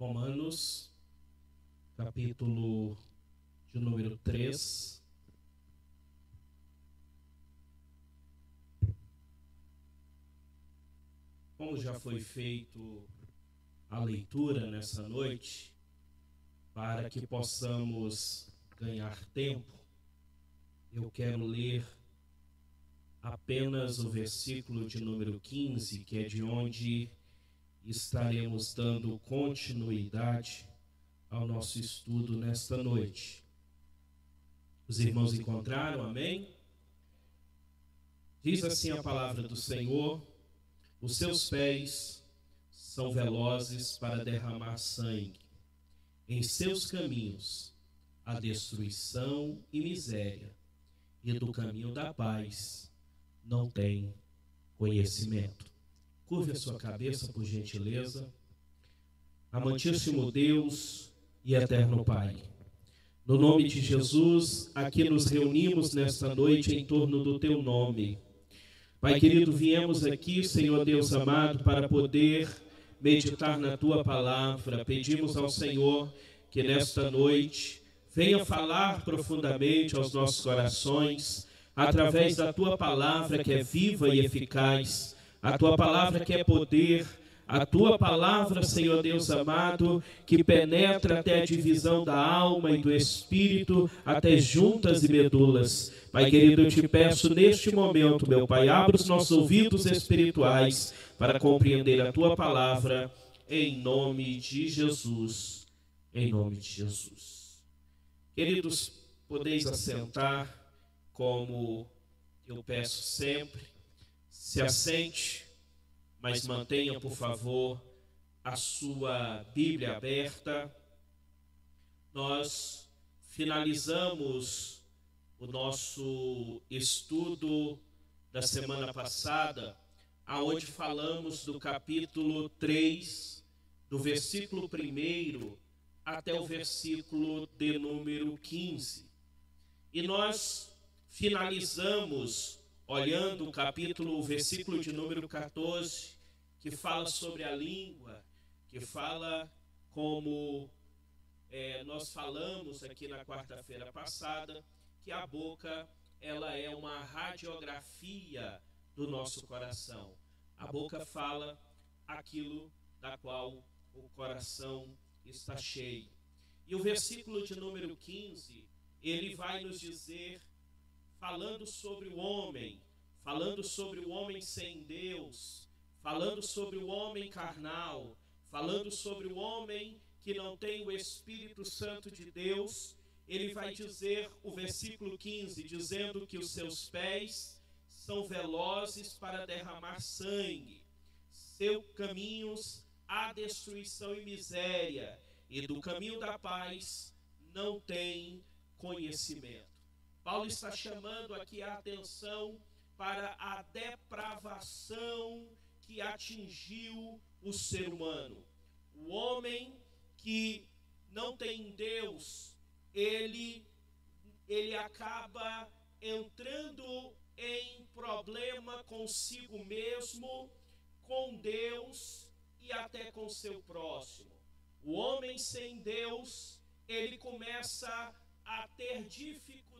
Romanos, capítulo de número 3. Como já foi feito a leitura nessa noite, para que possamos ganhar tempo, eu quero ler apenas o versículo de número 15, que é de onde estaremos dando continuidade ao nosso estudo nesta noite. Os irmãos encontraram, amém? Diz assim a palavra do Senhor: os seus pés são velozes para derramar sangue, em seus caminhos a destruição e miséria, e do caminho da paz não tem conhecimento. Curve a sua cabeça, por gentileza. Amantíssimo Deus e eterno Pai, no nome de Jesus, aqui nos reunimos nesta noite em torno do Teu nome. Pai querido, viemos aqui, Senhor Deus amado, para poder meditar na Tua palavra. Pedimos ao Senhor que nesta noite venha falar profundamente aos nossos corações, através da Tua palavra que é viva e eficaz, a Tua palavra que é poder, a Tua palavra, Senhor Deus amado, que penetra até a divisão da alma e do espírito, até juntas e medulas. Pai querido, eu te peço neste momento, meu Pai, abra os nossos ouvidos espirituais para compreender a Tua palavra, em nome de Jesus. Em nome de Jesus. Queridos, podeis assentar, como eu peço sempre. Se assente, mas mantenha, por favor, a sua Bíblia aberta. Nós finalizamos o nosso estudo da semana passada, aonde falamos do capítulo 3, do versículo 1 até o versículo de número 15. E nós finalizamos olhando o versículo de número 14, que fala sobre a língua, que fala como nós falamos aqui na quarta-feira passada, que a boca ela é uma radiografia do nosso coração. A boca fala aquilo da qual o coração está cheio. E o versículo de número 15, ele vai nos dizer, falando sobre o homem sem Deus, falando sobre o homem carnal, falando sobre o homem que não tem o Espírito Santo de Deus. Ele vai dizer, o versículo 15, dizendo que os seus pés são velozes para derramar sangue, seus caminhos há destruição e miséria, e do caminho da paz não tem conhecimento. Paulo está chamando aqui a atenção para a depravação que atingiu o ser humano. O homem que não tem Deus, ele acaba entrando em problema consigo mesmo, com Deus e até com seu próximo. O homem sem Deus, ele começa a ter dificuldade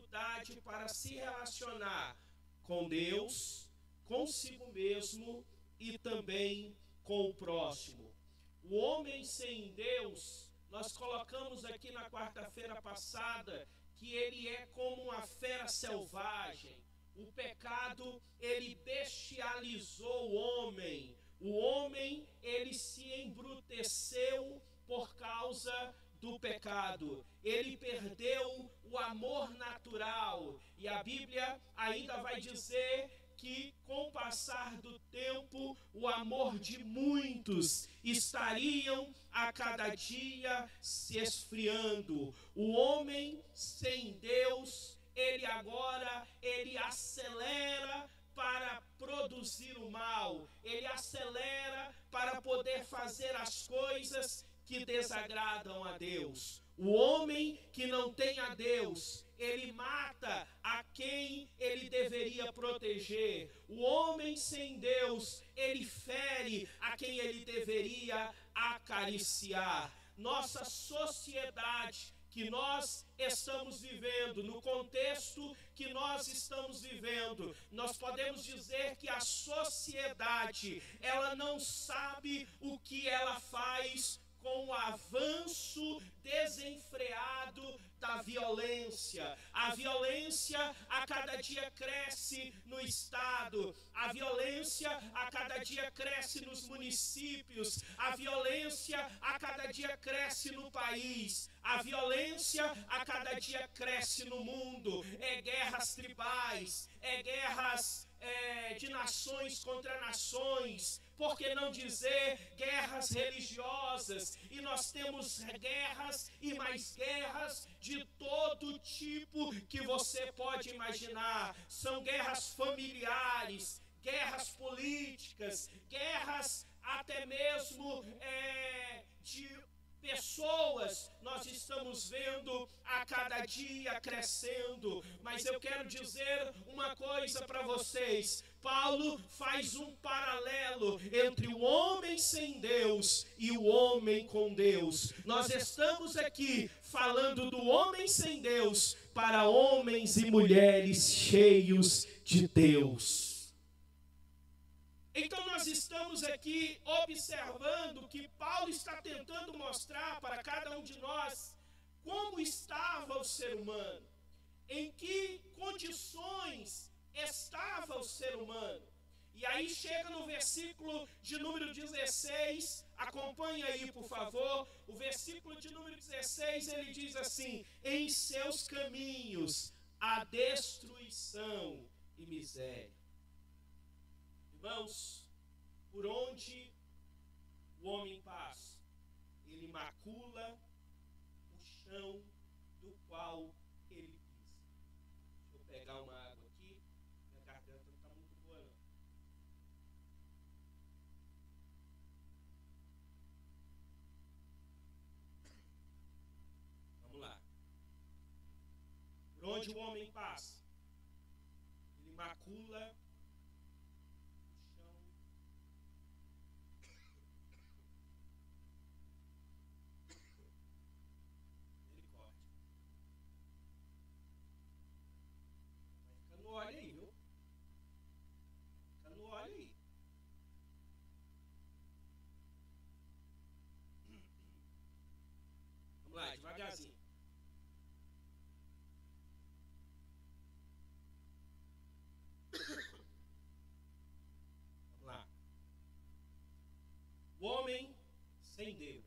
para se relacionar com Deus, consigo mesmo e também com o próximo. O homem sem Deus, nós colocamos aqui na quarta-feira passada, que ele é como uma fera selvagem. O pecado, ele bestializou o homem. O homem, ele se embruteceu por causa do pecado. Ele perdeu o amor natural. E a Bíblia ainda vai dizer que, com o passar do tempo, o amor de muitos estariam a cada dia se esfriando. O homem sem Deus, ele acelera para produzir o mal, ele acelera para poder fazer as coisas que desagradam a Deus. O homem que não tem a Deus, ele mata a quem ele deveria proteger. O homem sem Deus, ele fere a quem ele deveria acariciar. nossa sociedade que nós estamos vivendo, no contexto que nós estamos vivendo, nós podemos dizer que a sociedade, ela não sabe o que ela faz com o avanço desenfreado da violência. A violência a cada dia cresce no Estado, a violência a cada dia cresce nos municípios, a violência a cada dia cresce no país, a violência a cada dia cresce no mundo. É guerras tribais, é guerras de nações contra nações, por que não dizer guerras religiosas? E nós temos guerras e mais guerras de todo tipo que você pode imaginar. São guerras familiares, guerras políticas, guerras até mesmo de pessoas, nós estamos vendo a cada dia crescendo. Mas eu quero dizer uma coisa para vocês. Paulo faz um paralelo entre o homem sem Deus e o homem com Deus. Nós estamos aqui falando do homem sem Deus para homens e mulheres cheios de Deus. Então nós estamos aqui observando que Paulo está tentando mostrar para cada um de nós como estava o ser humano, em que condições estava o ser humano. E aí chega no versículo de número 16, acompanha aí por favor, o versículo de número 16, ele diz assim: em seus caminhos há destruição e miséria. Irmãos, por onde o homem passa, ele macula o chão do qual ele pisa. Deixa eu pegar uma água aqui, minha garganta não está muito boa não. Vamos lá. Por onde o homem passa, ele macula olha aí, viu? Fica no olho aí. Vamos lá, devagarzinho. Vamos lá. O homem sem Deus.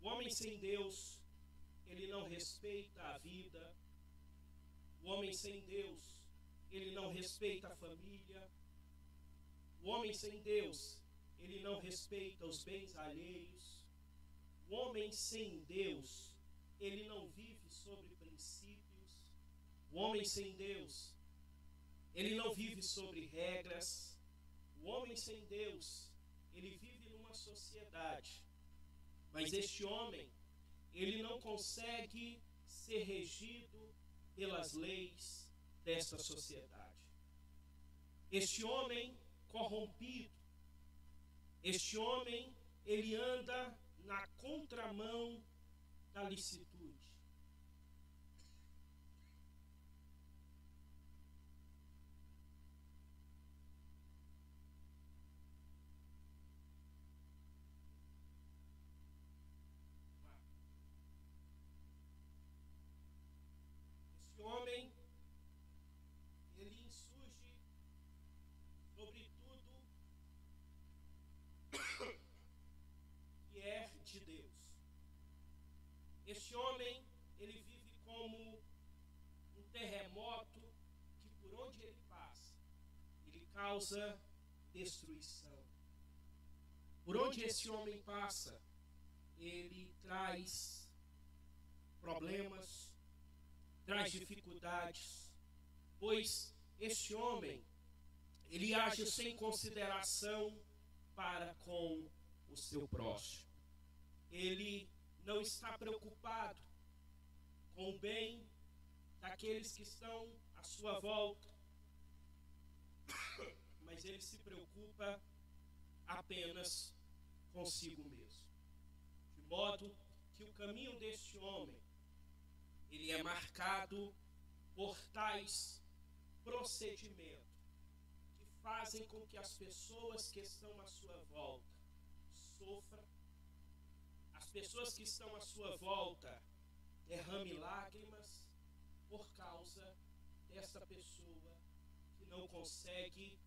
O homem sem Deus, ele não respeita a vida. O homem sem Deus, ele não respeita a família. O homem sem Deus, ele não respeita os bens alheios. O homem sem Deus, ele não vive sobre princípios. O homem sem Deus, ele não vive sobre regras. O homem sem Deus, ele vive numa sociedade. Mas este homem, ele não consegue ser regido pelas leis desta sociedade. Este homem corrompido, este homem, ele anda na contramão da licitude. Este homem, ele insurge sobre tudo que é de Deus. Este homem, ele vive como um terremoto que por onde ele passa, ele causa destruição. Por onde esse homem passa, ele traz problemas, traz dificuldades, pois este homem, ele age sem consideração para com o seu próximo. Ele não está preocupado com o bem daqueles que estão à sua volta, mas ele se preocupa apenas consigo mesmo. modo que o caminho deste homem, ele é marcado por tais procedimentos que fazem com que as pessoas que estão à sua volta sofram, as pessoas que estão à sua volta derramem lágrimas por causa desta pessoa que não consegue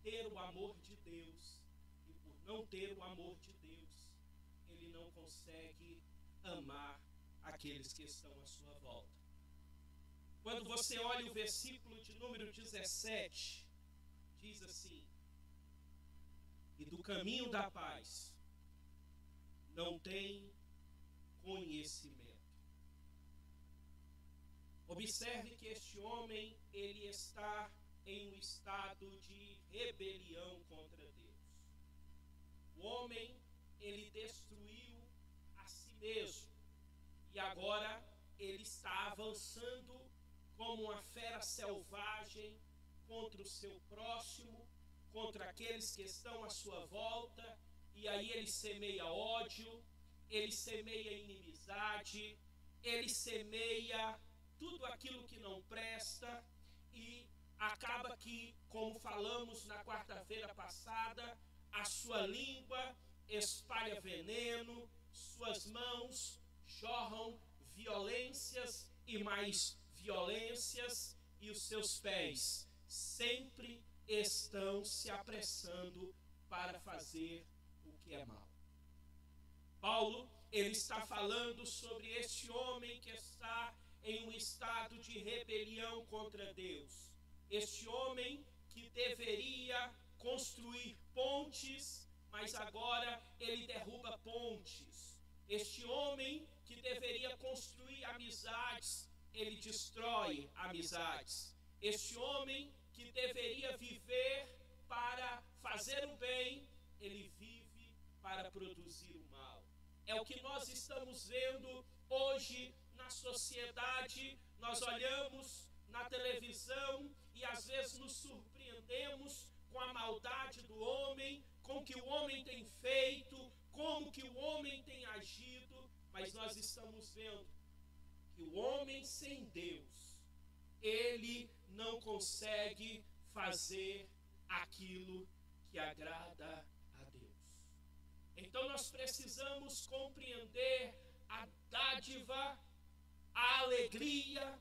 ter o amor de Deus, e por não ter o amor de Deus, ele não consegue amar aqueles que estão à sua volta. Quando você olha o versículo de número 17, diz assim: e do caminho da paz não tem conhecimento. Observe que este homem, ele está em um estado de rebelião contra Deus. O homem, ele destruiu a si mesmo, e agora ele está avançando como uma fera selvagem contra o seu próximo, contra aqueles que estão à sua volta, e aí ele semeia ódio, ele semeia inimizade, ele semeia tudo aquilo que não presta, e acaba que, como falamos na quarta-feira passada, a sua língua espalha veneno, suas mãos jorram violências e mais violências, e os seus pés sempre estão se apressando para fazer o que é mal. Paulo, ele está falando sobre este homem que está em um estado de rebelião contra Deus. Este homem que deveria construir pontes, mas agora ele derruba pontes. Este homem que deveria construir amizades, ele destrói amizades. Este homem que deveria viver para fazer o bem, ele vive para produzir o mal. É o que nós estamos vendo hoje na sociedade. Nós olhamos na televisão e às vezes nos surpreendemos com a maldade do homem, com o que o homem tem feito, como que o homem tem agido, mas nós estamos vendo que o homem sem Deus, ele não consegue fazer aquilo que agrada a Deus. Então nós precisamos compreender a dádiva, a alegria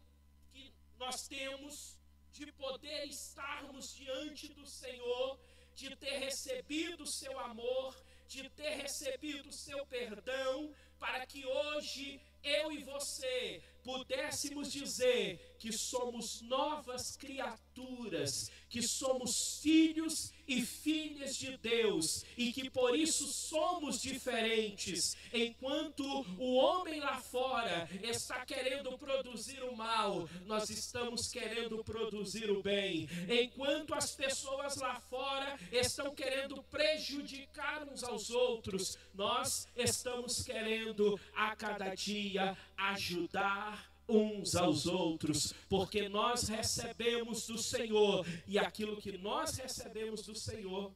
que nós temos de poder estarmos diante do Senhor, de ter recebido o seu amor, de ter recebido o seu perdão, para que hoje eu e você pudéssemos dizer que somos novas criaturas, que somos filhos e filhas de Deus, e que por isso somos diferentes. Enquanto o homem lá fora está querendo produzir o mal, nós estamos querendo produzir o bem. Enquanto as pessoas lá fora estão querendo prejudicar uns aos outros, nós estamos querendo a cada dia ajudar uns aos outros, porque nós recebemos do Senhor, e aquilo que nós recebemos do Senhor,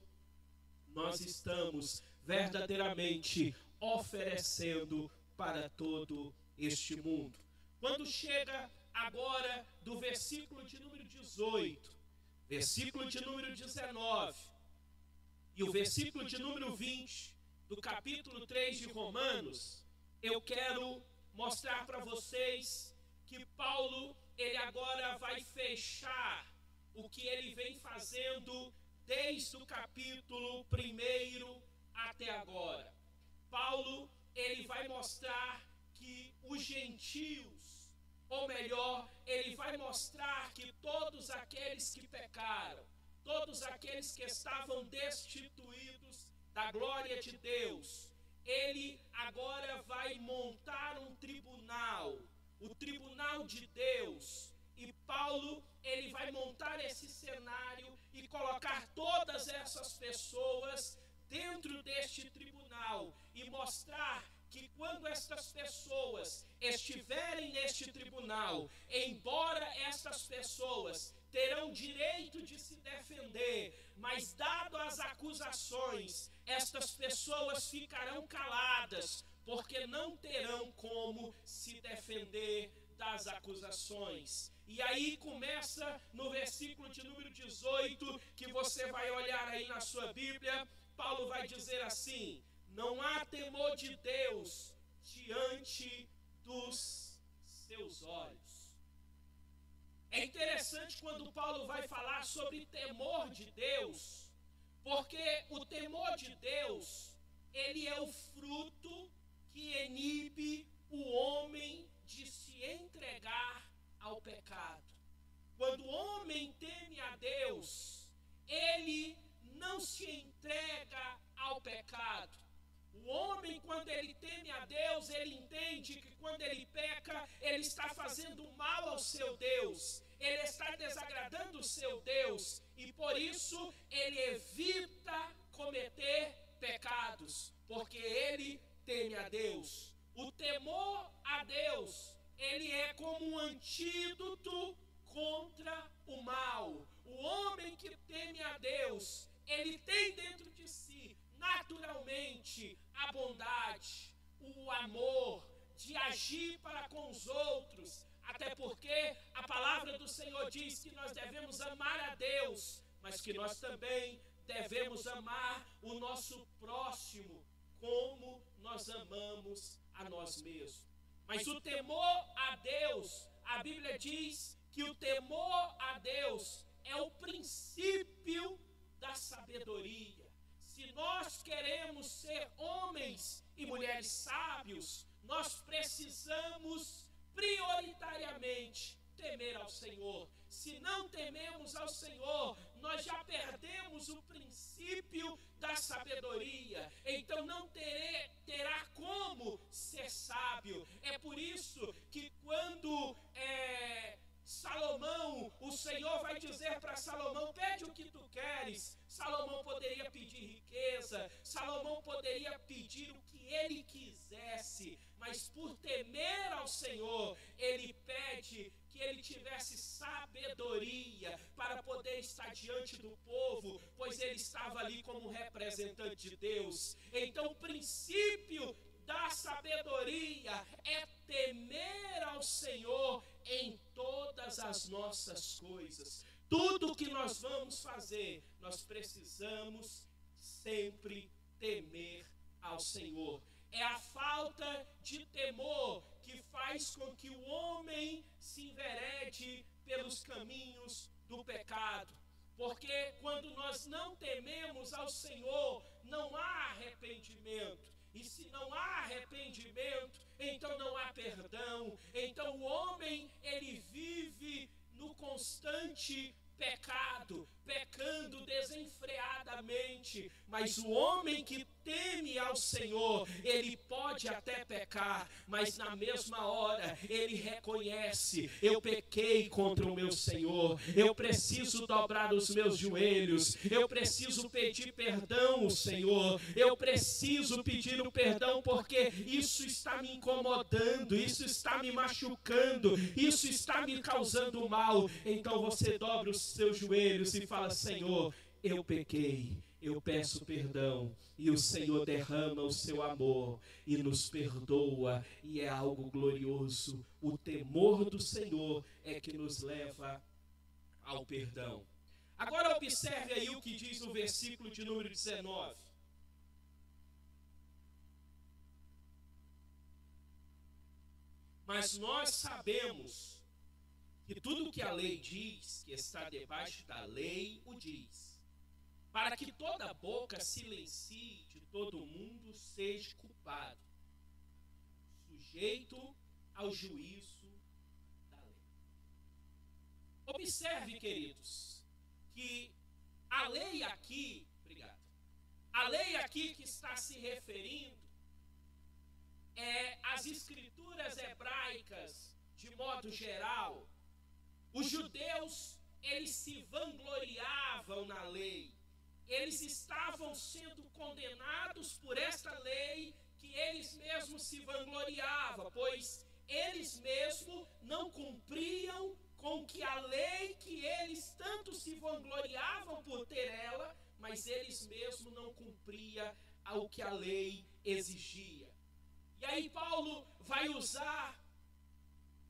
nós estamos verdadeiramente oferecendo para todo este mundo. Quando chega agora do versículo de número 18, versículo de número 19 e o versículo de número 20 do capítulo 3 de Romanos, eu quero mostrar para vocês que Paulo, ele agora vai fechar o que ele vem fazendo desde o capítulo 1 até agora. Paulo, ele vai mostrar que os gentios, ou melhor, ele vai mostrar que todos aqueles que pecaram, todos aqueles que estavam destituídos da glória de Deus, ele agora vai montar um tribunal, o tribunal de Deus, e Paulo, ele vai montar esse cenário e colocar todas essas pessoas dentro deste tribunal e mostrar que quando estas pessoas estiverem neste tribunal, embora estas pessoas terão direito de se defender, mas dado as acusações, estas pessoas ficarão caladas, porque não terão como se defender das acusações. E aí começa no versículo de número 18, que você vai olhar aí na sua Bíblia. Paulo vai dizer assim: não há temor de Deus diante dos seus olhos. É interessante quando Paulo vai falar sobre temor de Deus, porque o temor de Deus, ele é o fruto que inibe o homem de se entregar ao pecado. Quando o homem teme a Deus, ele não se entrega ao pecado. O homem, quando ele teme a Deus, ele entende que quando ele peca, ele está fazendo mal ao seu Deus, ele está desagradando o seu Deus, e por isso ele evita cometer pecados, porque ele teme a Deus. O temor a Deus, ele é como um antídoto contra o mal. O homem que teme a Deus, ele tem dentro de si, naturalmente, a bondade, o amor, de agir para com os outros, até porque a palavra do Senhor diz que nós devemos amar a Deus, mas que nós também devemos amar o nosso próximo, como nós amamos a nós mesmos. Mas o temor a Deus, a Bíblia diz que o temor a Deus é o princípio da sabedoria. Se nós queremos ser homens e mulheres sábios, nós precisamos prioritariamente temer ao Senhor. Se não tememos ao Senhor, nós já perdemos o princípio da sabedoria. Então não terá como ser sábio. É por isso que quando Salomão, o Senhor vai dizer para Salomão: pede o que tu queres. Salomão poderia pedir riqueza, Salomão poderia pedir o que ele quisesse, mas por temer ao Senhor, ele pede que ele tivesse sabedoria para poder estar diante do povo, pois ele estava ali como representante de Deus. Então o princípio da sabedoria é temer ao Senhor em todas as nossas coisas. Tudo que nós vamos fazer, nós precisamos sempre temer ao Senhor. É a falta de temor que faz com que o homem se enverede pelos caminhos do pecado. Porque quando nós não tememos ao Senhor, não há arrependimento. E se não há arrependimento, então não há perdão. Então o homem, ele vive no constante pecado, pecando desenfreadamente. Mas o homem que teme ao Senhor, ele pode até pecar, mas na mesma hora ele reconhece: eu pequei contra o meu Senhor, eu preciso dobrar os meus joelhos, eu preciso pedir perdão ao Senhor, eu preciso pedir o perdão, porque isso está me incomodando, isso está me machucando, isso está me causando mal. Então você dobra os seus joelhos e fala: Senhor, eu pequei, eu peço perdão. E o Senhor derrama o seu amor e nos perdoa, e é algo glorioso. O temor do Senhor é que nos leva ao perdão. Agora observe aí o que diz o versículo de número 19. Mas nós sabemos que tudo que a lei diz, que está debaixo da lei, o diz, para que toda boca silencie, de todo mundo seja culpado, sujeito ao juízo da lei. Observe, queridos, que a lei aqui, a lei aqui que está se referindo as escrituras hebraicas, de modo geral. Os judeus, eles se vangloriavam na lei. Eles estavam sendo condenados por esta lei que eles mesmos se vangloriavam, pois eles mesmos não cumpriam com que a lei que eles tanto se vangloriavam por ter ela, cumpria ao que a lei exigia. E aí Paulo vai usar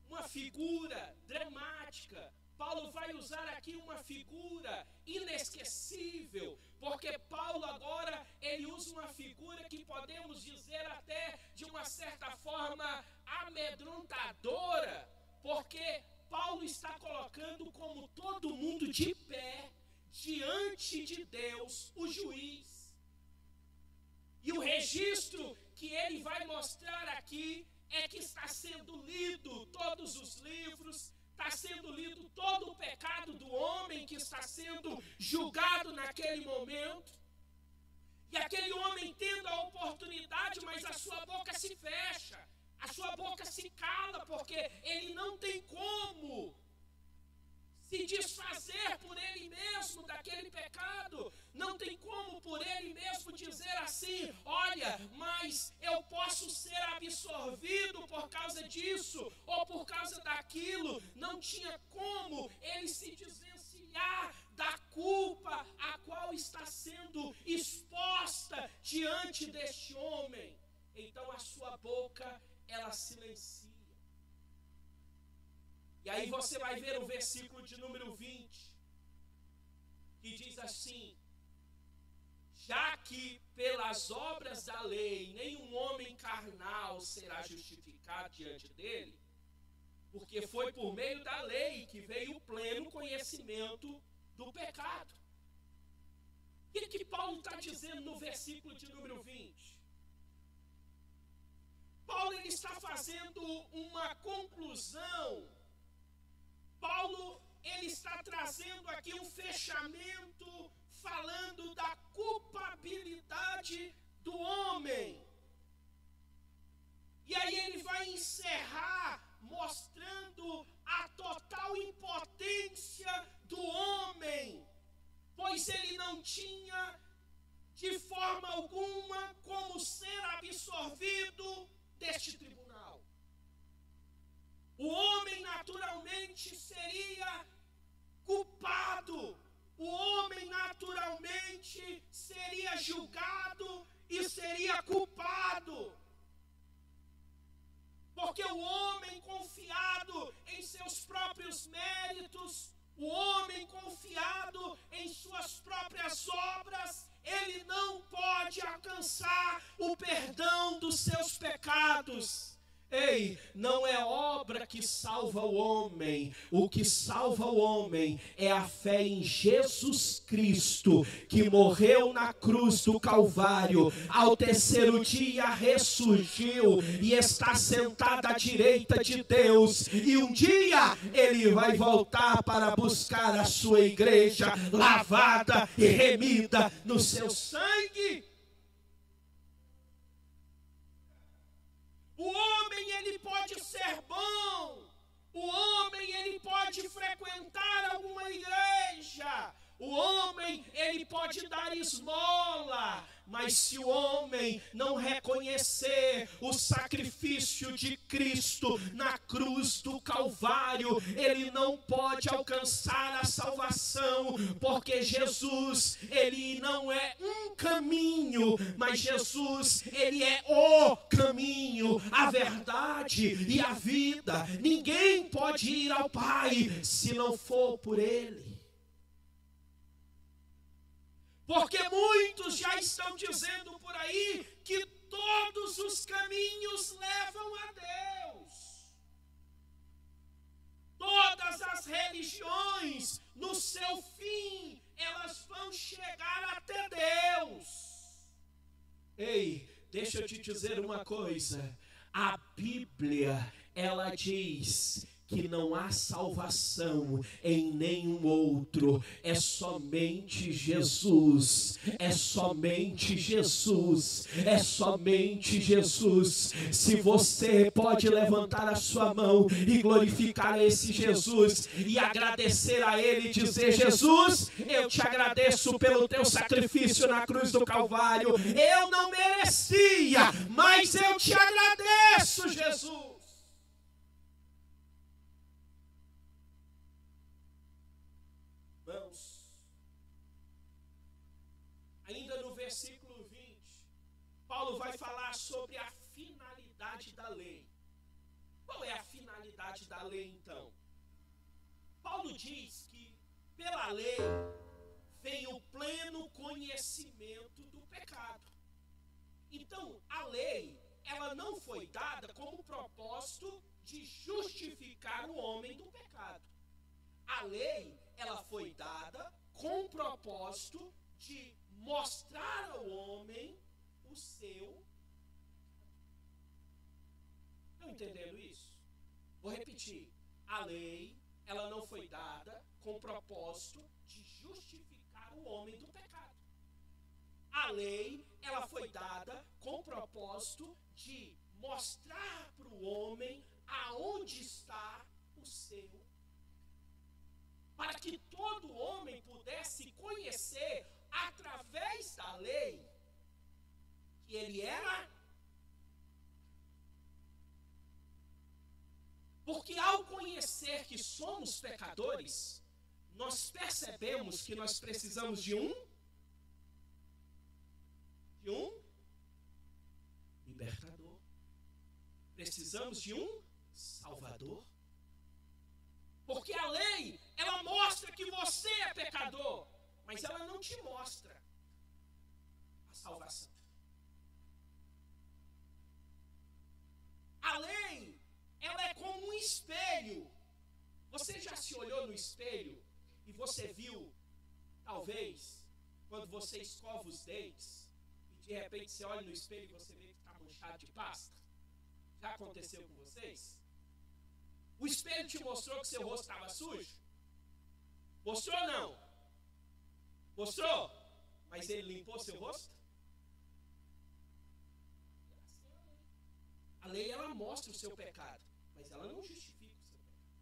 uma figura dramática. Paulo vai usar aqui uma figura inesquecível, porque Paulo agora, ele usa uma figura que podemos dizer até de uma certa forma amedrontadora, porque Paulo está colocando como todo mundo de pé diante de Deus, o juiz. E o registro que ele vai mostrar aqui é que está sendo lido todos os livros, está sendo lido todo o pecado do homem que está sendo julgado naquele momento. E aquele homem tendo a oportunidade, mas a sua boca se fecha, a sua boca se cala, porque ele não tem como se desfazer por ele mesmo daquele pecado. Não tem como por ele mesmo dizer assim: olha, mas eu posso ser absorvido por causa disso ou por causa daquilo. Não tinha como ele se desvencilhar da culpa a qual está sendo exposta diante deste homem. Então a sua boca, ela silencia. E aí você vai ver o versículo de número 20, que diz assim: já que pelas obras da lei nenhum homem carnal será justificado diante dele, porque foi por meio da lei que veio o pleno conhecimento do pecado. O que Paulo está dizendo no versículo de número 20? Paulo, ele está fazendo uma conclusão. Paulo, ele está trazendo aqui um fechamento, falando da culpabilidade do homem. E aí ele vai encerrar mostrando a total impotência do homem, pois ele não tinha de forma alguma como ser absorvido deste tribunal. O homem naturalmente seria culpado, o homem naturalmente seria julgado e seria culpado. Porque o homem confiado em seus próprios méritos, o homem confiado em suas próprias obras, ele não pode alcançar o perdão dos seus pecados. Ei, não é obra que salva o homem. O que salva o homem é a fé em Jesus Cristo, que morreu na cruz do Calvário, ao terceiro dia ressurgiu e está sentado à direita de Deus. E um dia ele vai voltar para buscar a sua igreja lavada e remida no seu sangue. O homem, ele pode ser bom, o homem, ele pode frequentar alguma igreja, o homem, ele pode dar esmola, mas se o homem não reconhecer o sacrifício de Cristo na cruz do Calvário, ele não pode alcançar a salvação, porque Jesus, ele não é um caminho, mas Jesus, ele é o caminho, a verdade e a vida. Ninguém pode ir ao Pai se não for por ele. Porque muitos já estão dizendo por aí que todos os caminhos levam a Deus. Todas as religiões, no seu fim, elas vão chegar até Deus. Ei, deixa eu te dizer uma coisa. A Bíblia, ela diz que não há salvação em nenhum outro, é somente Jesus, é somente Jesus, é somente Jesus. Se você pode levantar a sua mão e glorificar esse Jesus e agradecer a Ele e dizer: Jesus, eu te agradeço pelo teu sacrifício na cruz do Calvário, eu não merecia, mas eu te agradeço, Jesus. Ainda no versículo 20, Paulo vai falar sobre a finalidade da lei. Qual é a finalidade da lei, então? Paulo diz que pela lei vem o pleno conhecimento do pecado. Então, a lei, ela não foi dada como propósito de justificar o homem do pecado. A lei, ela foi dada com o propósito de mostrar ao homem o seu. Estão entendendo isso? Vou repetir. A lei, ela não foi dada com o propósito de justificar o homem do pecado. A lei, ela foi dada com o propósito de mostrar para o homem aonde está o seu. Para que todo homem pudesse conhecer, através da lei, que ele era. Porque ao conhecer que somos pecadores, nós percebemos que nós precisamos de um libertador. Precisamos de um salvador. Porque a lei, ela mostra que você é pecador, mas ela não te mostra a salvação. A lei, ela é como um espelho. Você já se olhou no espelho e você viu, talvez, quando você escova os dentes, e de repente você olha no espelho e você vê que está manchado de pasta? Já aconteceu com vocês? O espelho te mostrou que seu rosto estava sujo? Mostrou ou não? Mostrou? Mas ele limpou seu rosto? A lei, ela mostra o seu pecado, mas ela não justifica o seu pecado.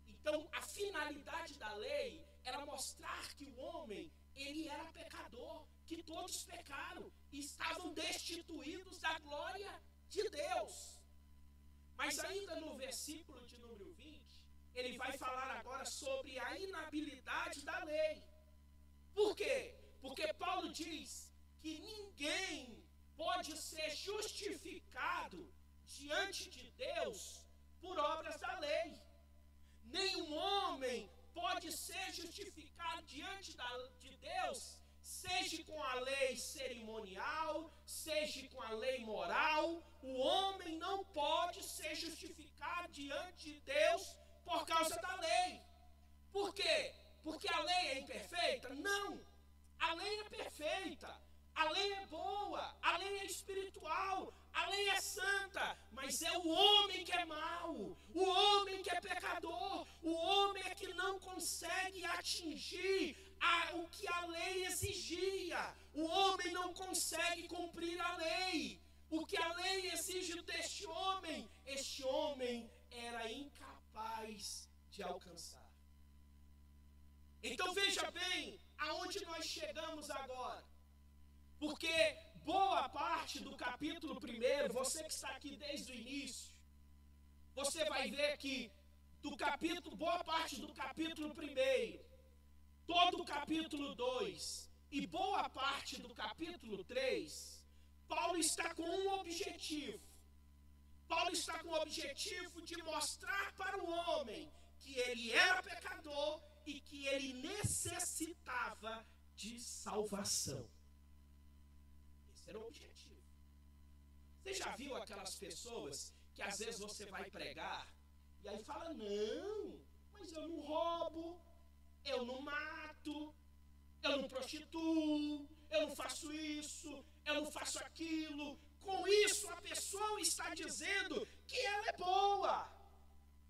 Então, a finalidade da lei era mostrar que o homem, ele era pecador, que todos pecaram e estavam destituídos da glória de Deus. Mas ainda no versículo de número 20, ele vai falar agora sobre a inabilidade da lei. Por quê? Porque Paulo diz que ninguém pode ser justificado diante de Deus por obras da lei. Nenhum homem pode ser justificado diante de Deus, seja com a lei cerimonial, seja com a lei moral. O homem não pode ser justificado diante de Deus por causa da lei. Por quê? Porque a lei é imperfeita? Não. A lei é perfeita. A lei é boa, a lei é espiritual, a lei é santa, mas é o homem que é mau, o homem que é pecador, o homem é que não consegue atingir o que a lei exigia. O homem não consegue cumprir a lei. O que a lei exige deste homem, este homem era incapaz de alcançar. Então veja bem aonde nós chegamos agora. Porque boa parte do capítulo 1, você que está aqui desde o início, você vai ver que boa parte do capítulo 1, todo o capítulo 2 e boa parte do capítulo 3, Paulo está com um objetivo. Paulo está com o objetivo de mostrar para o homem que ele era pecador e que ele necessitava de salvação. Era o objetivo. Você já viu aquelas pessoas que às vezes você vai pregar e aí fala, não, mas eu não roubo, eu não mato, eu não prostituo, eu não faço isso, eu não faço aquilo. Com isso a pessoa está dizendo que ela é boa.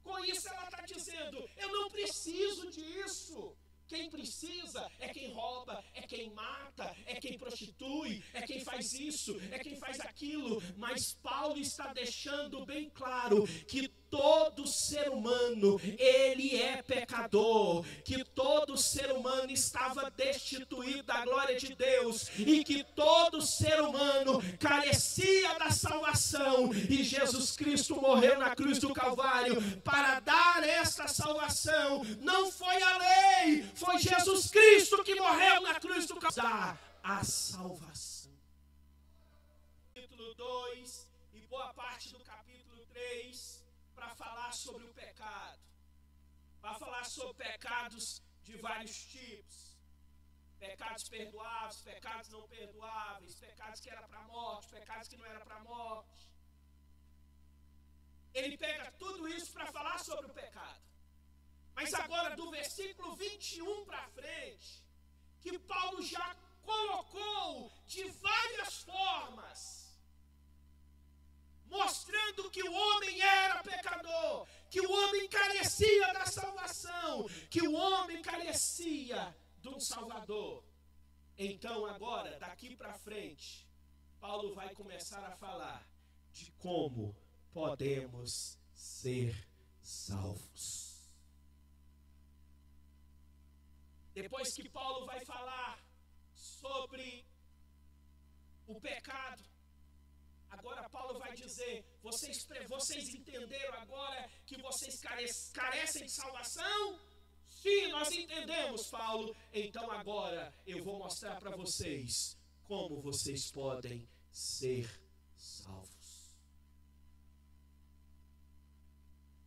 Com isso ela está dizendo, eu não preciso disso. Quem precisa é quem rouba, é quem mata, é quem prostitui, é quem faz isso, é quem faz aquilo. Mas Paulo está deixando bem claro que todo ser humano, ele é pecador, que todo ser humano estava destituído da glória de Deus e que todo ser humano carecia da salvação, e Jesus Cristo morreu na cruz do Calvário para dar esta salvação. Não foi a lei, foi Jesus Cristo que morreu a salvação. Capítulo 2 e boa parte do capítulo 3 para falar sobre o pecado. Para falar sobre pecados de vários tipos. Pecados perdoáveis, pecados não perdoáveis, pecados que eram para a morte, pecados que não eram para a morte. Ele pega tudo isso para falar sobre o pecado. Mas agora, do versículo 21 para frente, que Paulo já colocou de várias formas, mostrando que o homem era pecador, que o homem carecia da salvação, que o homem carecia de um Salvador. Então agora, daqui para frente, Paulo vai começar a falar de como podemos ser salvos. Depois que Paulo vai falar sobre o pecado, agora Paulo vai dizer, vocês entenderam agora que vocês carecem de salvação? Sim, nós entendemos, Paulo. Então agora eu vou mostrar para vocês como vocês podem ser salvos.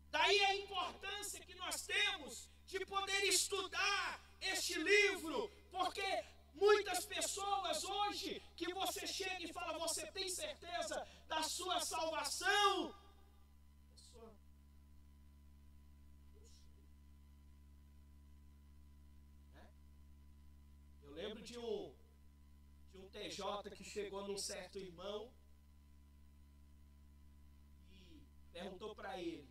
Daí a importância que nós temos de poder estudar este livro, porque muitas pessoas hoje, que você chega e fala, você tem certeza da sua salvação? Eu lembro de um TJ que chegou num certo irmão e perguntou para ele,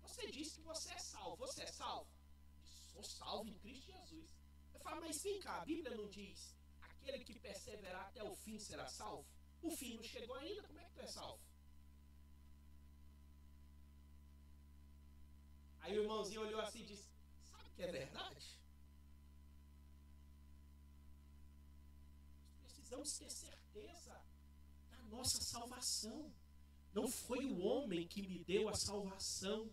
você disse que você é salvo, você é salvo? Sou salvo em Cristo Jesus. Eu falo, mas vem cá, a Bíblia não diz, aquele que perseverar até o fim será salvo? O fim não chegou ainda, como é que tu é salvo? Aí o irmãozinho olhou assim e disse, sabe que é verdade? Precisamos ter certeza da nossa salvação. Não foi o homem que me deu a salvação.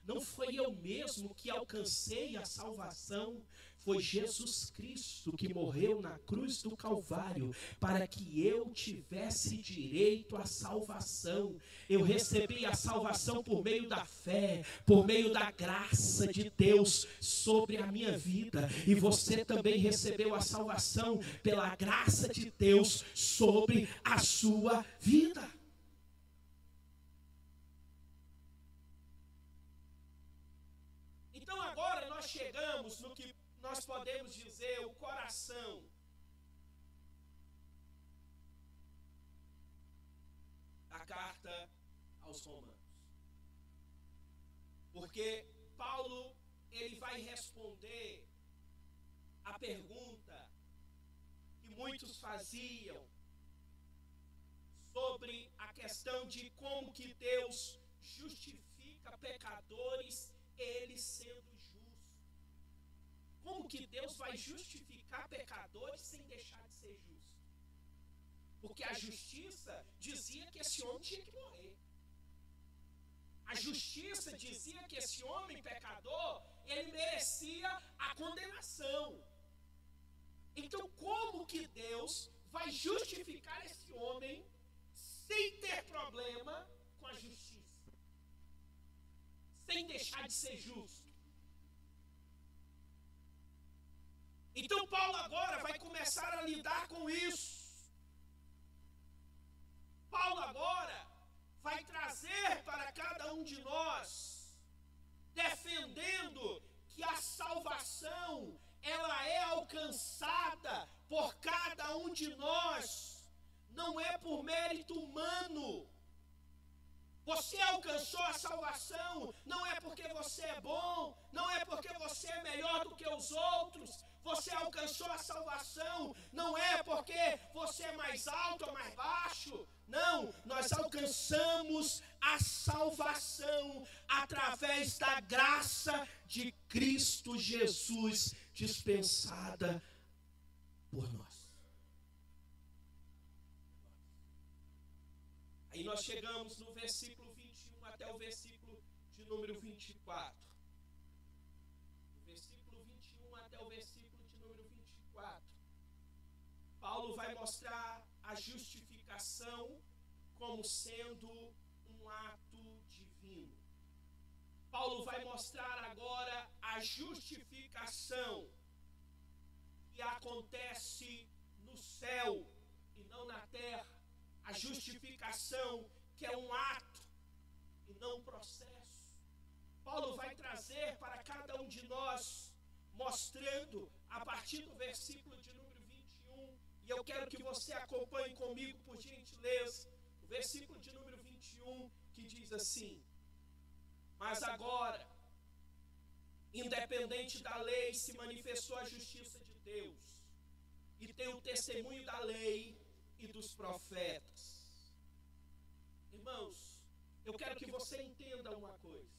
Não foi eu mesmo que alcancei a salvação. Foi Jesus Cristo que morreu na cruz do Calvário para que eu tivesse direito à salvação. Eu recebi a salvação por meio da fé, por meio da graça de Deus sobre a minha vida. E você também recebeu a salvação pela graça de Deus sobre a sua vida. Então agora nós chegamos no que nós podemos dizer o coração da carta aos Romanos. Porque Paulo, ele vai responder a pergunta que muitos faziam sobre a questão de como que Deus justifica pecadores, ele sendo justo. Como que Deus vai justificar pecadores sem deixar de ser justo? Porque a justiça dizia que esse homem tinha que morrer. A justiça dizia que esse homem pecador, ele merecia a condenação. Então, como que Deus vai justificar esse homem sem ter problema com a justiça? Sem deixar de ser justo? Então Paulo agora vai começar a lidar com isso. Paulo agora vai trazer para cada um de nós, defendendo que a salvação, ela é alcançada por cada um de nós, não é por mérito humano. Você alcançou a salvação, não é porque você é bom, não é porque você é melhor do que os outros. Você alcançou a salvação, não é porque você é mais alto ou mais baixo. Não, nós alcançamos a salvação através da graça de Cristo Jesus, dispensada por nós. Aí nós chegamos no versículo 21 até o versículo de número 24. Do versículo 21 até o versículo de número 24. Paulo vai mostrar a justificação como sendo um ato divino. Paulo vai mostrar agora a justificação que acontece no céu e não na terra. A justificação que é um ato e não um processo. Paulo vai trazer para cada um de nós, mostrando a partir do versículo de número 21, e eu quero que você acompanhe comigo, por gentileza, o versículo de número 21, que diz assim: mas agora, independente da lei, se manifestou a justiça de Deus, e tem o testemunho da lei e dos profetas. Irmãos, eu quero que você entenda uma coisa.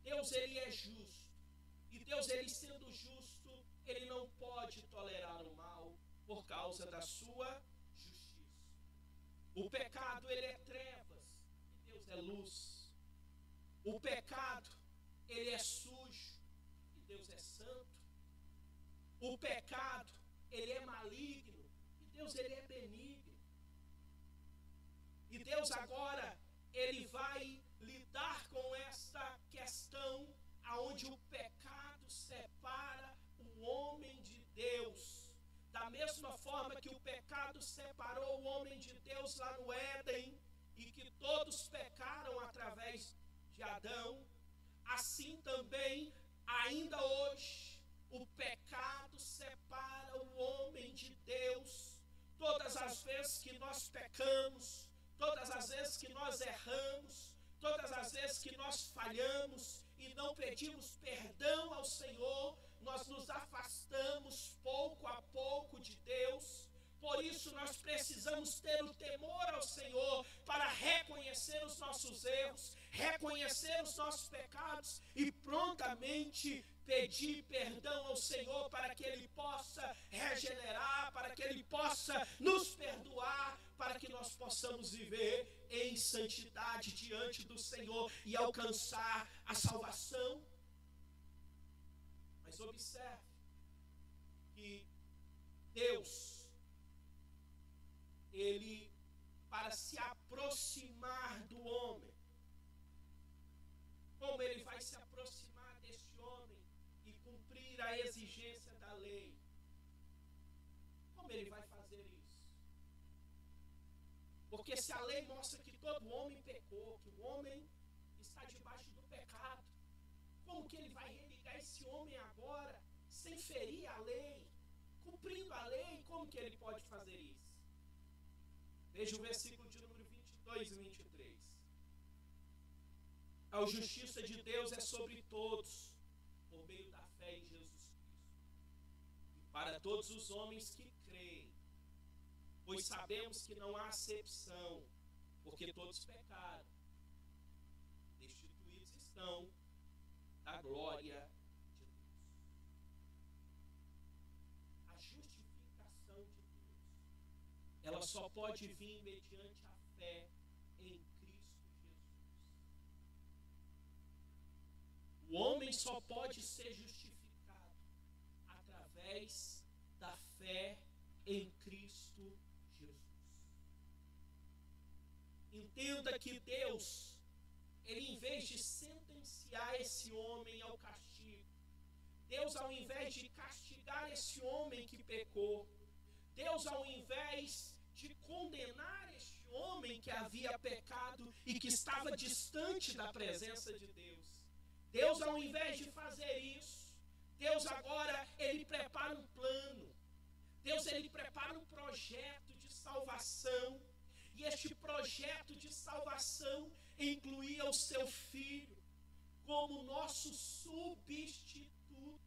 Deus, ele é justo. E Deus, ele sendo justo, ele não pode tolerar o mal por causa da sua justiça. O pecado, ele é trevas e Deus é luz. O pecado, ele é sujo e Deus é santo. O pecado, ele é maligno e Deus, ele é benigno. E Deus agora, ele vai lidar com esta questão aonde o pecado separa o homem de Deus. Da mesma forma que o pecado separou o homem de Deus lá no Éden, e que todos pecaram através de Adão, assim também, ainda hoje, o pecado separa o homem de Deus. Todas as vezes que nós pecamos, todas as vezes que nós erramos, todas as vezes que nós falhamos e não pedimos perdão ao Senhor, nós nos afastamos pouco a pouco de Deus. Por isso nós precisamos ter o temor ao Senhor para reconhecer os nossos erros, reconhecer os nossos pecados e prontamente pedir perdão ao Senhor para que Ele possa regenerar, para que Ele possa nos perdoar, para que nós possamos viver em santidade diante do Senhor e alcançar a salvação. Mas observe que Deus, ele, para se aproximar do homem, como ele vai se aproximar deste homem e cumprir a exigência da lei? Como ele vai fazer isso? Porque se a lei mostra que todo homem pecou, que o homem está debaixo do pecado, como que ele vai religar esse homem agora, sem ferir a lei, cumprindo a lei? Como que ele pode fazer isso? Veja o versículo de número 22 e 23. A justiça de Deus é sobre todos, por meio da fé em Jesus Cristo, e para todos os homens que creem, pois sabemos que não há acepção, porque todos pecaram, destituídos estão da glória de Deus. A justificação de Deus, ela só pode vir mediante a fé em Cristo Jesus. O homem só pode ser justificado através da fé em Cristo Jesus. Entenda que Deus, ele, em vez de sentenciar esse homem ao castigo, Deus, ao invés de castigar esse homem que pecou, Deus, ao invés de condenar este homem que havia pecado e que estava distante da presença de Deus, Deus, ao invés de fazer isso, Deus agora, ele prepara um plano. Deus, ele prepara um projeto de salvação. E este projeto de salvação incluía o seu filho como nosso substituto.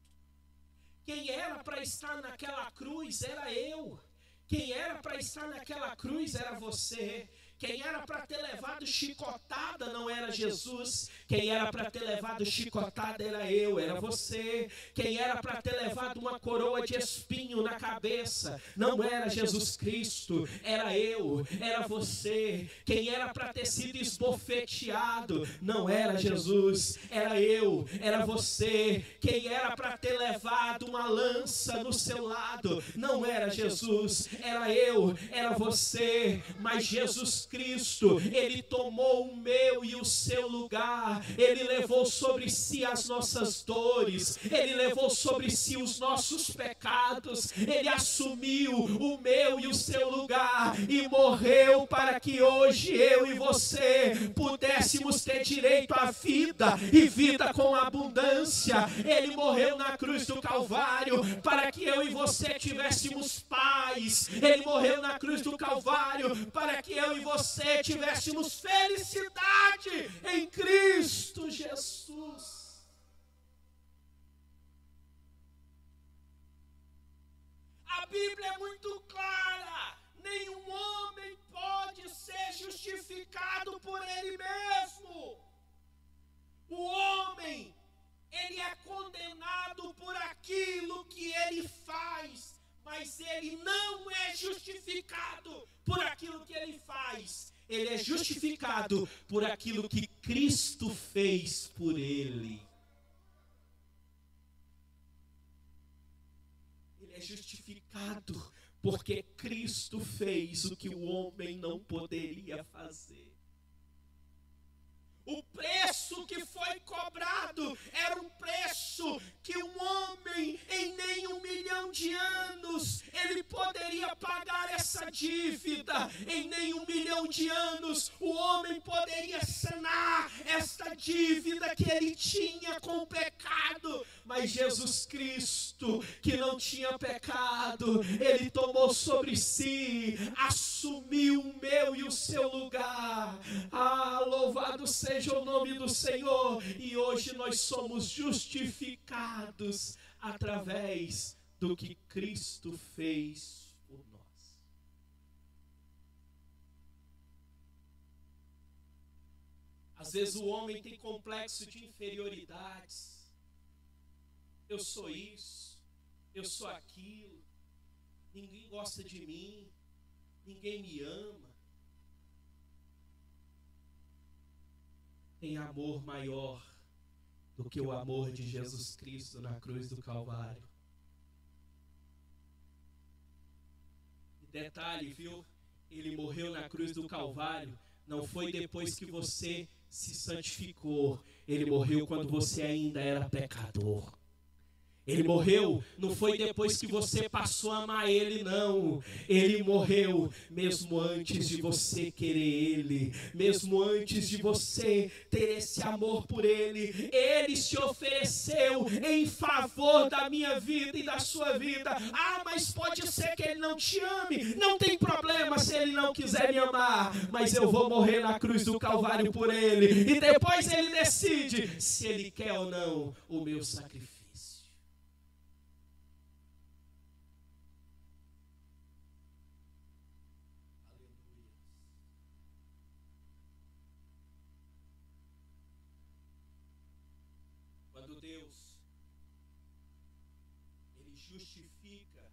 Quem era para estar naquela cruz era eu. Quem era para estar naquela cruz era você. Quem era para ter levado chicotada não era Jesus. Quem era para ter levado chicotada era eu, era você. Quem era para ter levado uma coroa de espinho na cabeça não era Jesus Cristo, era eu, era você. Quem era para ter sido esbofeteado não era Jesus, era eu, era você. Quem era para ter levado uma lança no seu lado não era Jesus, era eu, era você. Mas Jesus Cristo, Ele tomou o meu e o seu lugar. Ele levou sobre si as nossas dores, Ele levou sobre si os nossos pecados, Ele assumiu o meu e o seu lugar e morreu para que hoje eu e você pudéssemos ter direito à vida e vida com abundância. Ele morreu na cruz do Calvário para que eu e você tivéssemos paz. Ele morreu na cruz do Calvário para que eu e você tivéssemos felicidade em Cristo Jesus. A Bíblia é muito clara: nenhum homem pode ser justificado por ele mesmo. O homem, ele é condenado por aquilo que ele faz, mas ele não é justificado por aquilo que ele faz. Ele é justificado por aquilo que Cristo fez por ele. Ele é justificado porque Cristo fez o que o homem não poderia fazer. O preço que foi cobrado era um preço que um homem em nem 1 milhão de anos ele poderia pagar essa dívida. Em nem 1 milhão de anos o homem poderia sanar esta dívida que ele tinha com o pecado. Mas Jesus Cristo, que não tinha pecado, ele tomou sobre si, assumiu o meu e o seu lugar. Louvado seja o nome do Senhor. E hoje nós somos justificados através do que Cristo fez por nós. Às vezes o homem tem complexo de inferioridades. Eu sou isso, eu sou aquilo, ninguém gosta de mim, ninguém me ama. Tem amor maior do que o amor de Jesus Cristo na cruz do Calvário. E detalhe, viu? Ele morreu na cruz do Calvário, não foi depois que você se santificou. Ele morreu quando você ainda era pecador. Ele morreu, não foi depois que você passou a amar Ele, não. Ele morreu mesmo antes de você querer Ele, mesmo antes de você ter esse amor por Ele. Ele se ofereceu em favor da minha vida e da sua vida. Mas pode ser que Ele não te ame. Não tem problema se Ele não quiser me amar, mas eu vou morrer na cruz do Calvário por Ele. E depois Ele decide se Ele quer ou não o meu sacrifício. Quando Deus, Ele justifica,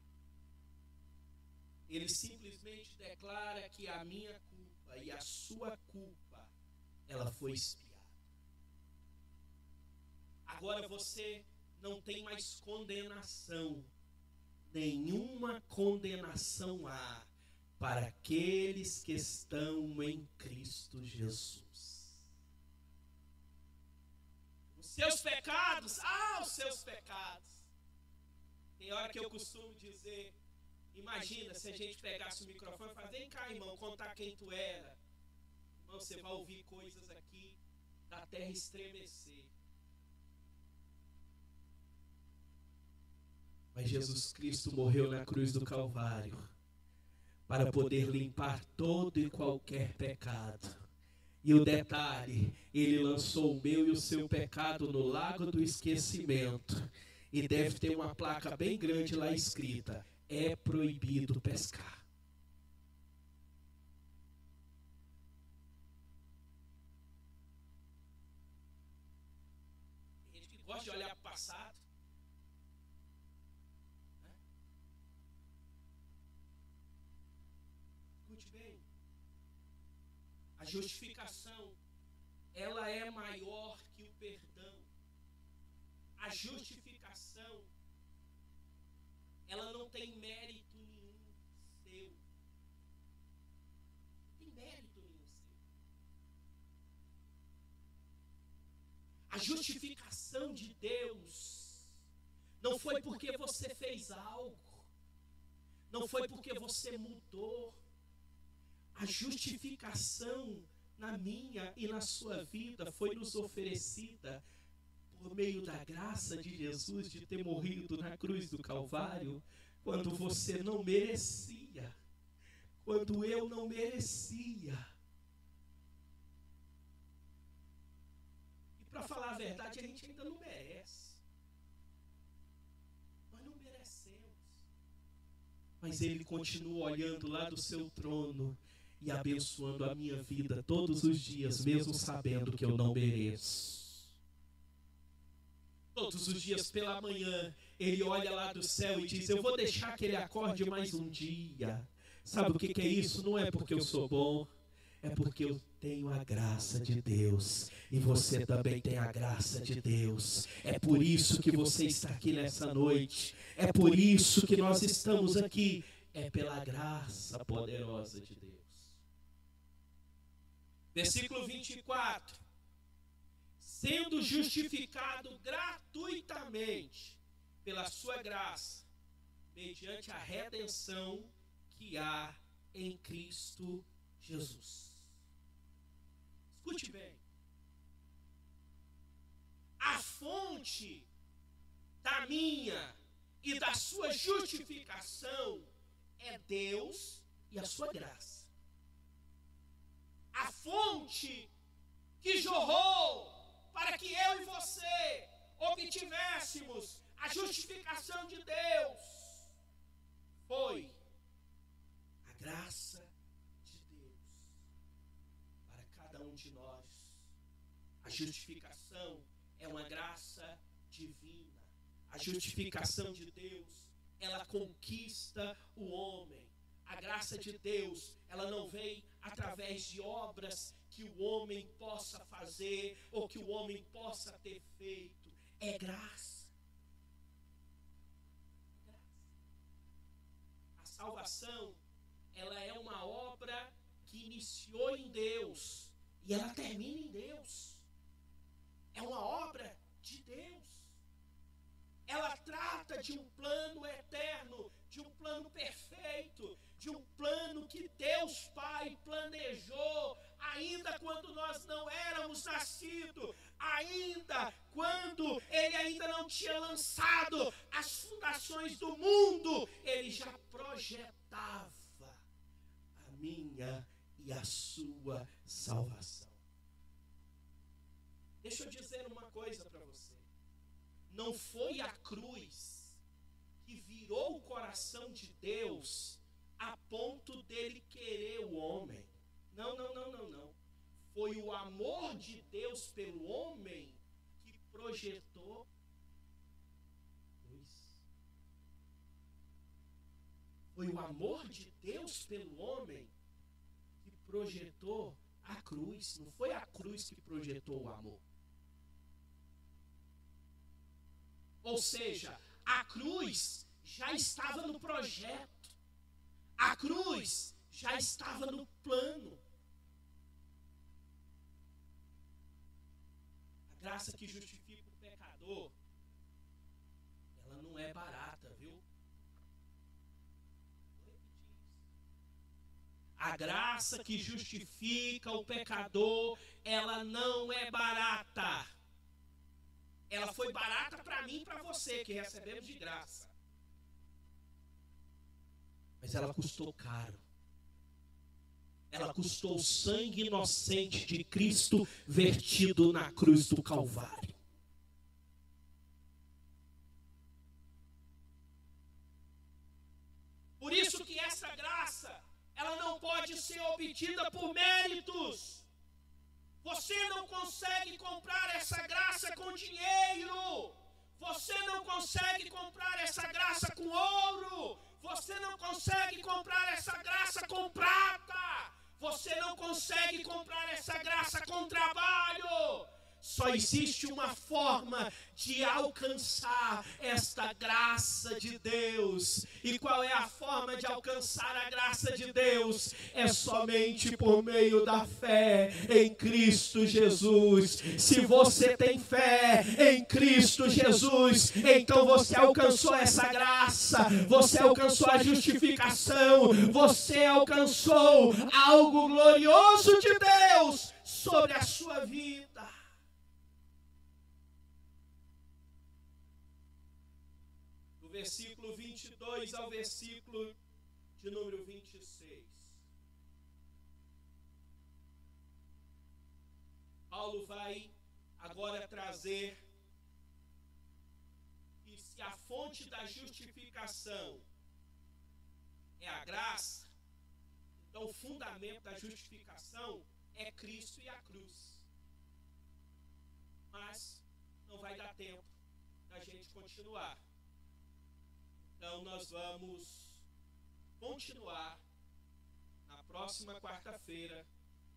Ele simplesmente declara que a minha culpa e a sua culpa, ela foi expiada. Agora você não tem mais condenação, nenhuma condenação há para aqueles que estão em Cristo Jesus. Seus pecados, os seus pecados. Tem hora que eu costumo dizer, imagina se a gente pegasse o microfone e falasse: vem cá, irmão, contar quem tu era. Irmão, você vai ouvir coisas aqui da terra estremecer. Mas Jesus Cristo morreu na cruz do Calvário para poder limpar todo e qualquer pecado. E o detalhe, Ele lançou o meu e o seu pecado no lago do esquecimento. E deve ter uma placa bem grande lá escrita: é proibido pescar. gosta de olhar para o passado? Escute bem. A justificação, ela é maior que o perdão. A justificação, ela não tem mérito nenhum seu. Não tem mérito nenhum seu. A justificação de Deus não foi porque você fez algo, não foi porque você mudou. A justificação na minha e na sua vida foi nos oferecida por meio da graça de Jesus de ter morrido na cruz do Calvário, quando você não merecia, quando eu não merecia. E para falar a verdade, a gente ainda não merece. Nós não merecemos. Mas Ele continua olhando lá do seu trono e abençoando a minha vida todos os dias, mesmo sabendo que eu não mereço. Todos os dias pela manhã, Ele olha lá do céu e diz: eu vou deixar que ele acorde mais um dia. Sabe o que é isso? Não é porque eu sou bom, é porque eu tenho a graça de Deus. E você também tem a graça de Deus. É por isso que você está aqui nessa noite. É por isso que nós estamos aqui. É pela graça poderosa de Deus. Versículo 24. Sendo justificado gratuitamente pela sua graça, mediante a redenção que há em Cristo Jesus. Escute bem. A fonte da minha e da sua justificação é Deus e a sua graça. A fonte que jorrou para que eu e você obtivéssemos a justificação de Deus foi a graça de Deus para cada um de nós. A justificação é uma graça divina. A justificação de Deus, ela conquista o homem. A graça de Deus, ela não vem através de obras que o homem possa fazer ou que o homem possa ter feito. É graça. A salvação, ela é uma obra que iniciou em Deus e ela termina em Deus. É uma obra de Deus. Ela trata de um plano eterno, de um plano perfeito, de um plano que Deus Pai planejou, ainda quando nós não éramos nascidos, ainda quando Ele ainda não tinha lançado as fundações do mundo, Ele já projetava a minha e a sua salvação. Deixa eu dizer uma coisa para você. Não foi a cruz que virou o coração de Deus a ponto dele querer o homem. Não. Foi o amor de Deus pelo homem que projetou a cruz. Foi o amor de Deus pelo homem que projetou a cruz. Não foi a cruz que projetou o amor. Ou seja, a cruz já estava no projeto. A cruz já estava no plano. A graça que justifica o pecador, ela não é barata, viu? A graça que justifica o pecador, ela não é barata. Ela foi barata para mim e para você, que recebemos de graça. Mas ela custou caro. Ela custou o sangue inocente de Cristo vertido na cruz do Calvário. Por isso que essa graça, ela não pode ser obtida por méritos. Você não consegue comprar essa graça com dinheiro. Você não consegue comprar essa graça com ouro. Você não consegue comprar essa graça com prata. Você não consegue comprar essa graça com trabalho. Só existe uma forma de alcançar esta graça de Deus. E qual é a forma de alcançar a graça de Deus? É somente por meio da fé em Cristo Jesus. Se você tem fé em Cristo Jesus, então você alcançou essa graça, você alcançou a justificação, você alcançou algo glorioso de Deus sobre a sua vida. Versículo 22 ao versículo de número 26. Paulo vai agora trazer que se a fonte da justificação é a graça, então o fundamento da justificação é Cristo e a cruz. Mas não vai dar tempo da gente continuar. Então nós vamos continuar na próxima quarta-feira.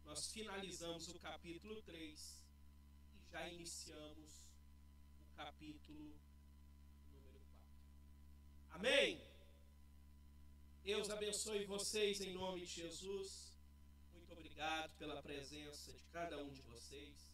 Nós finalizamos o capítulo 3 e já iniciamos o capítulo número 4. Amém? Deus abençoe vocês em nome de Jesus. Muito obrigado pela presença de cada um de vocês.